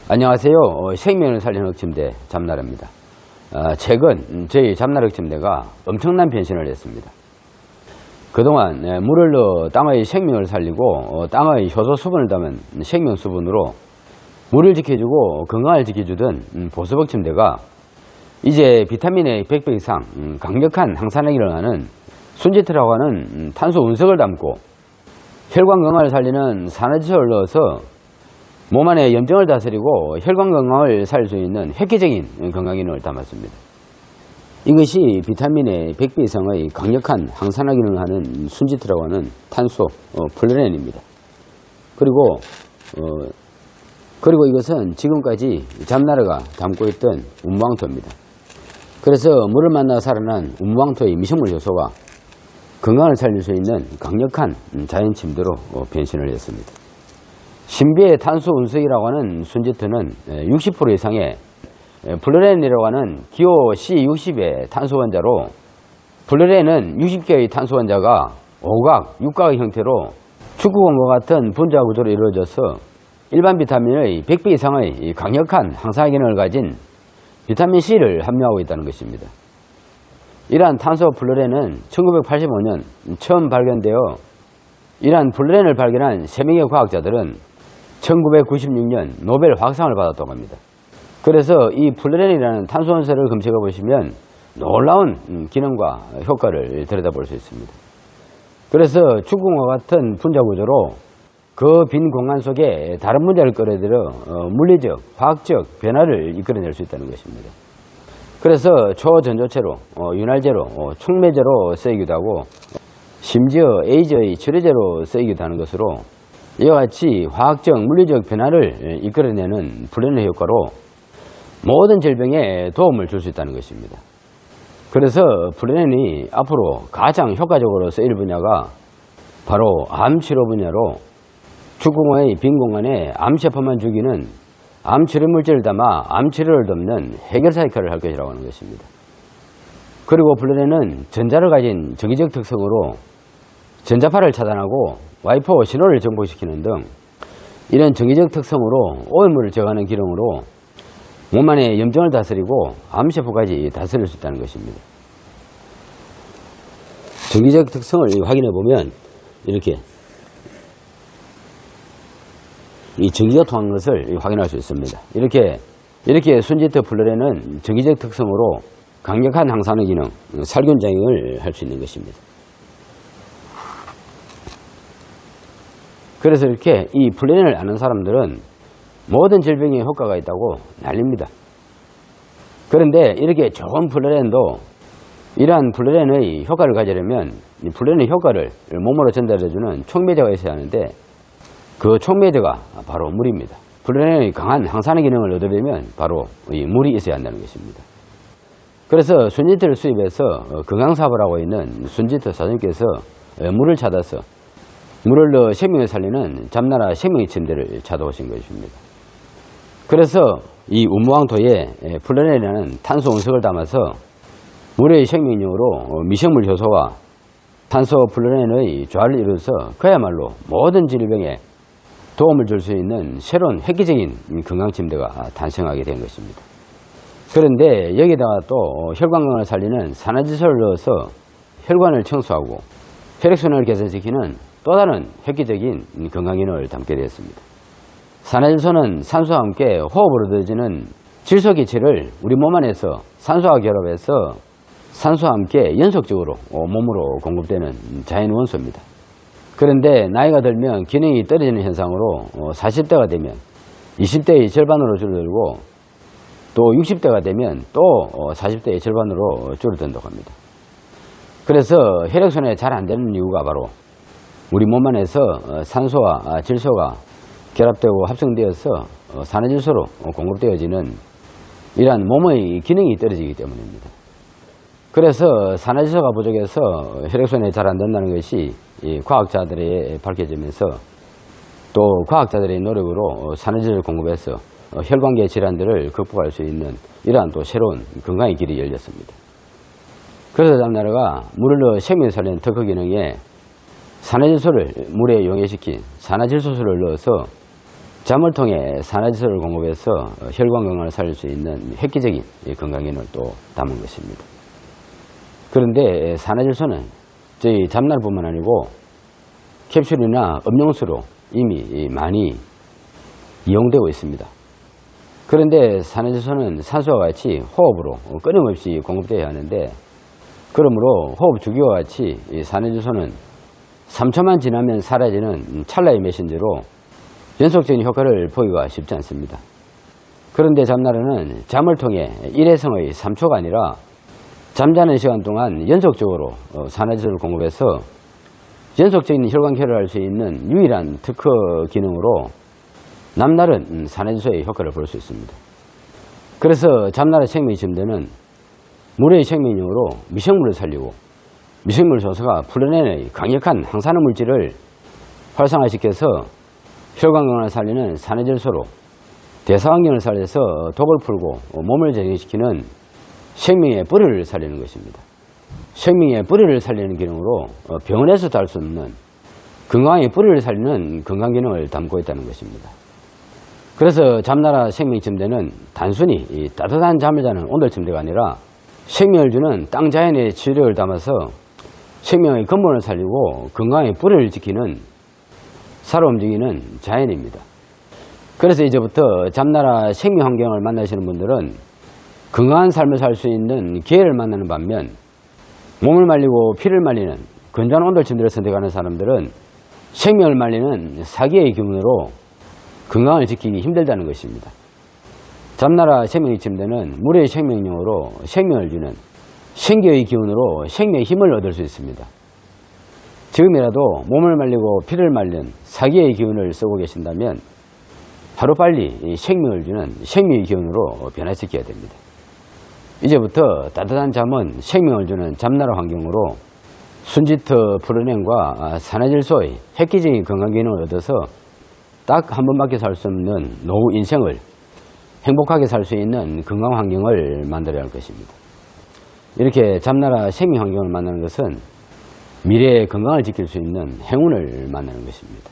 안녕하세요. 생명을 살리는 흑침대 잡나라입니다. 최근 저희 잡나라 흑침대가 엄청난 변신을 했습니다. 그동안 물을 넣어 땅의 생명을 살리고 땅의 효소 수분을 담은 생명 수분으로 물을 지켜주고 건강을 지켜주던 보습 흑침대가 이제 비타민의 100배 이상 강력한 항산화기를 하는 순지트라고 하는 탄소 운석을 담고 혈관 건강을 살리는 산화지소를 넣어서 몸 안에 염증을 다스리고 혈관 건강을 살릴 수 있는 획기적인 건강 기능을 담았습니다. 이것이 비타민의 100배 이상의 강력한 항산화 기능을 하는 순지트라고 하는 탄소 플루렌입니다. 그리고 이것은 지금까지 잡나라가 담고 있던 운무왕토입니다. 그래서 물을 만나 살아난 운무왕토의 미생물 요소가 건강을 살릴 수 있는 강력한 자연 침대로 변신을 했습니다. 신비의 탄소 운석이라고 하는 순지트는 60% 이상의 플루렌이라고 하는 기호 C60의 탄소 원자로, 플루렌은 60개의 탄소 원자가 5각, 6각의 형태로 축구공과 같은 분자 구조로 이루어져서 일반 비타민의 100배 이상의 강력한 항산화 기능을 가진 비타민 C를 함유하고 있다는 것입니다. 이러한 탄소 플루렌은 1985년 처음 발견되어 이러한 플루렌을 발견한 3명의 과학자들은 1996년 노벨 화학상을 받았다고 합니다. 그래서 이 플루렌이라는 탄소 원소를 검색해 보시면 놀라운 기능과 효과를 들여다볼 수 있습니다. 그래서 축구공과 같은 분자 구조로 그 빈 공간 속에 다른 분자를 끌어들여 물리적, 화학적 변화를 이끌어낼 수 있다는 것입니다. 그래서 초전조체로, 윤활제로, 촉매제로 쓰이기도 하고 심지어 에이즈의 치료제로 쓰이기도 하는 것으로 이와 같이 화학적, 물리적 변화를 이끌어내는 플루렌의 효과로 모든 질병에 도움을 줄 수 있다는 것입니다. 그래서 플루렌이 앞으로 가장 효과적으로 쓰일 분야가 바로 암치료 분야로 축구공의 빈 공간에 암세포만 죽이는 암치료 물질을 담아 암치료를 돕는 해결사 역할을 할 것이라고 하는 것입니다. 그리고 플루렌은 전자를 가진 정기적 특성으로 전자파를 차단하고 와이퍼 신호를 정복시키는 등 이런 정기적 특성으로 오염물을 제거하는 기능으로 몸 안에 염증을 다스리고 암세포까지 다스릴 수 있다는 것입니다. 정기적 특성을 확인해 보면 이렇게 이 전기가 통하는 것을 확인할 수 있습니다. 이렇게 순지트 플루렌은 정기적 특성으로 강력한 항산화 기능, 살균 작용을 할 수 있는 것입니다. 그래서 이렇게 이 플루렌을 아는 사람들은 모든 질병에 효과가 있다고 난립니다. 그런데 이렇게 좋은 플루렌도 이러한 플루렌의 효과를 가지려면 이 플루렌의 효과를 몸으로 전달해주는 촉매제가 있어야 하는데 그 촉매제가 바로 물입니다. 플루렌의 강한 항산화 기능을 얻으려면 바로 이 물이 있어야 한다는 것입니다. 그래서 순지트를 수입해서 건강사업을 하고 있는 순지트 사장님께서 물을 찾아서 물을 넣어 생명을 살리는 잡나라 생명의 침대를 찾아오신 것입니다. 그래서 이 운무왕토에 플루렌이라는 탄소 운석을 담아서 물의 생명력으로 미생물 효소와 탄소 플루렌의 조화를 이루어서 그야말로 모든 질병에 도움을 줄 수 있는 새로운 획기적인 건강 침대가 탄생하게 된 것입니다. 그런데 여기다가 또 혈관 건강을 살리는 산화지소를 넣어서 혈관을 청소하고 혈액순환을 개선시키는 또 다른 획기적인 건강 기능을 담게 되었습니다. 산화지소는 산소와 함께 호흡으로 얻어지는 질소기체를 우리 몸 안에서 산소와 결합해서 산소와 함께 연속적으로 몸으로 공급되는 자연 원소입니다. 그런데 나이가 들면 기능이 떨어지는 현상으로 40대가 되면 20대의 절반으로 줄어들고 또 60대가 되면 또 40대의 절반으로 줄어든다고 합니다. 그래서 혈액순환이 잘 안 되는 이유가 바로 우리 몸 안에서 산소와 질소가 결합되고 합성되어서 산화질소로 공급되어지는 이러한 몸의 기능이 떨어지기 때문입니다. 그래서 산화질소가 부족해서 혈액순환이 잘 안 된다는 것이 과학자들에 밝혀지면서 또 과학자들의 노력으로 산화질소를 공급해서 혈관계 질환들을 극복할 수 있는 이러한 또 새로운 건강의 길이 열렸습니다. 그래서 잡나라가 물을 넣어 생명을 살리는 특허 기능에 산화질소를 물에 용해시킨 산화질소수를 넣어서 잠을 통해 산화질소를 공급해서 혈관 건강을 살릴 수 있는 획기적인 건강기능을 또 담은 것입니다. 그런데 산화질소는 저희 잡날뿐만 아니고 캡슐이나 음용수로 이미 많이 이용되고 있습니다. 그런데 산화질소는 산소와 같이 호흡으로 끊임없이 공급되어야 하는데, 그러므로 호흡 주기와 같이 산화질소는 3초만 지나면 사라지는 찰나의 메신저로 연속적인 효과를 보기가 쉽지 않습니다. 그런데 잡나라는 잠을 통해 일회성의 3초가 아니라 잠자는 시간 동안 연속적으로 산화질소를 공급해서 연속적인 혈관 쾌를 할 수 있는 유일한 특허 기능으로 남다른 산화질소의 효과를 볼 수 있습니다. 그래서 잡나라 생명침대는 물의 생명력으로 미생물을 살리고 미생물 조소가 풀어내는 강력한 항산화 물질을 활성화시켜서 혈관 건강을 살리는 산화질소로 대사환경을 살려서 독을 풀고 몸을 정리시키는 생명의 뿌리를 살리는 것입니다. 생명의 뿌리를 살리는 기능으로 병원에서도 할 수 없는 건강의 뿌리를 살리는 건강기능을 담고 있다는 것입니다. 그래서 잡나라 생명침대는 단순히 따뜻한 잠을 자는 온돌침대가 아니라 생명을 주는 땅 자연의 지력을 담아서 생명의 근본을 살리고 건강의 뿌리를 지키는 살아 움직이는 자연입니다. 그래서 이제부터 잡나라 생명 환경을 만나시는 분들은 건강한 삶을 살 수 있는 기회를 만나는 반면, 몸을 말리고 피를 말리는 건조한 온돌침대를 선택하는 사람들은 생명을 말리는 사기의 기운으로 건강을 지키기 힘들다는 것입니다. 잡나라 생명침대는 물의 생명력으로 생명을 주는 생기의 기운으로 생명의 힘을 얻을 수 있습니다. 지금이라도 몸을 말리고 피를 말리는 사기의 기운을 쓰고 계신다면 하루빨리 생명을 주는 생명의 기운으로 변화시켜야 됩니다. 이제부터 따뜻한 잠은 생명을 주는 잡나라 환경으로 순지터 프로냉과 산화질소의 획기적인 건강기능을 얻어서 딱 한 번밖에 살 수 없는 노후 인생을 행복하게 살 수 있는 건강 환경을 만들어야 할 것입니다. 이렇게 잡나라 생명 환경을 만나는 것은 미래의 건강을 지킬 수 있는 행운을 만나는 것입니다.